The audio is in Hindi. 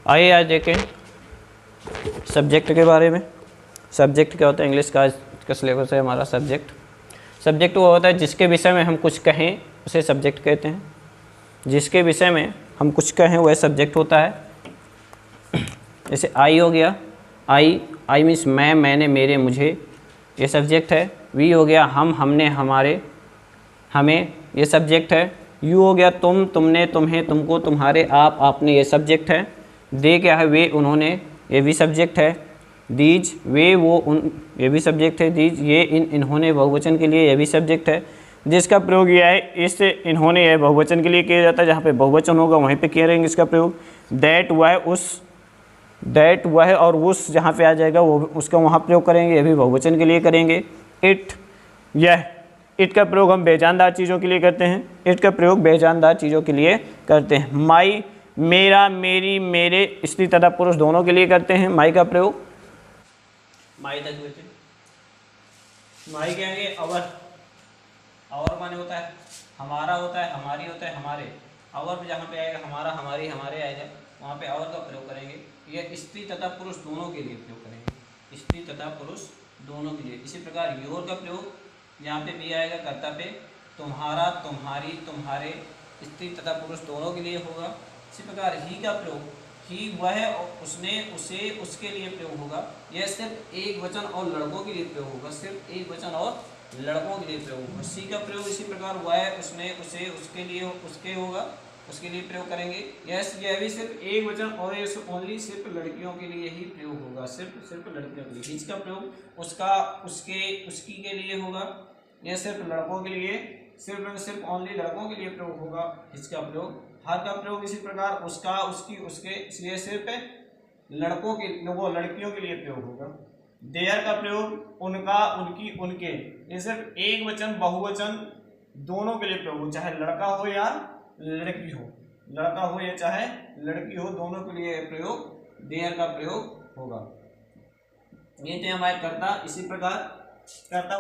आइए आज देखें सब्जेक्ट के बारे में। सब्जेक्ट क्या होता है? इंग्लिश का सिलेबस है हमारा सब्जेक्ट। सब्जेक्ट वो होता है जिसके विषय में हम कुछ कहें उसे सब्जेक्ट कहते हैं। जिसके विषय में हम कुछ कहें वह सब्जेक्ट होता है। जैसे आई हो गया, आई मीन्स मैं, मैंने, मेरे, मुझे, ये सब्जेक्ट है। वी हो गया हम, हमने, हमारे, हमें, ये सब्जेक्ट है। यू हो गया तुम, तुमने, तुम्हें, तुमको, तुम्हारे, आप, आपने, ये सब्जेक्ट है। दे क्या है? वे, उन्होंने, ये भी सब्जेक्ट है। दीज, वे, वो, उन, ये भी सब्जेक्ट है। दीज, ये, इन, इन्होंने, बहुवचन के लिए, ये भी सब्जेक्ट है। जिसका प्रयोग यह है, इस इन्होंने यह बहुवचन के लिए किया जाता है। जहाँ पे बहुवचन होगा वहीं पे करेंगे इसका प्रयोग। दैट, वह, उस, दैट, वह और उस जहाँ पे आ जाएगा वो उसका वहाँ प्रयोग करेंगे, ये भी बहुवचन के लिए करेंगे। इट, यह, इट का प्रयोग हम बेजानदार चीज़ों के लिए करते हैं। इट का प्रयोग बेजानदार चीज़ों के लिए करते हैं। माई, मेरा, मेरी, मेरे, स्त्री तथा पुरुष दोनों के लिए करते हैं माई का प्रयोग। माई तक बचे। माई कहेंगे अवर, अवर माने होता है हमारा, होता है हमारी, होता है हमारे। अवर जहाँ पे आएगा हमारा, हमारी, हमारे आएगा वहाँ पे अवर का प्रयोग करेंगे। यह स्त्री तथा पुरुष दोनों के लिए प्रयोग करेंगे, स्त्री तथा पुरुष दोनों के लिए। इसी प्रकार योर का प्रयोग यहाँ पे भी आएगा कर्ता पे, तुम्हारा, तुम्हारी, तुम्हारे, स्त्री तथा पुरुष दोनों के लिए होगा। इसी प्रकार ही का प्रयोग, ही, वह, उसने, उसे, उसके लिए प्रयोग होगा। यह सिर्फ एक वचन और लड़कों के लिए प्रयोग होगा, सिर्फ एक वचन और लड़कों के लिए प्रयोग होगा। सी का प्रयोग इसी प्रकार वह, उसने, उसे, उसके लिए, उसके होगा, उसके लिए प्रयोग करेंगे। यस, यह भी सिर्फ एक वचन और ओनली सिर्फ लड़कियों के लिए ही प्रयोग होगा, सिर्फ लड़कियों के लिए। हिज का प्रयोग उसका, उसके, उसकी के लिए होगा। यह सिर्फ लड़कों के लिए, सिर्फ ओनली लड़कों के लिए प्रयोग होगा हिज का प्रयोग। हर का प्रयोग इसी प्रकार उसका, उसकी, उसके, इसलिए सिर्फ लड़कों के, वो लड़कियों के लिए प्रयोग होगा। देयर का प्रयोग उनका, उनकी, उनके, ये सिर्फ एक वचन बहुवचन दोनों के लिए प्रयोग हो, चाहे लड़का हो या लड़की हो, लड़का हो या चाहे लड़की हो, दोनों के लिए प्रयोग देयर का प्रयोग होगा। ये थे हमारे कर्ता। इसी प्रकार कर्ता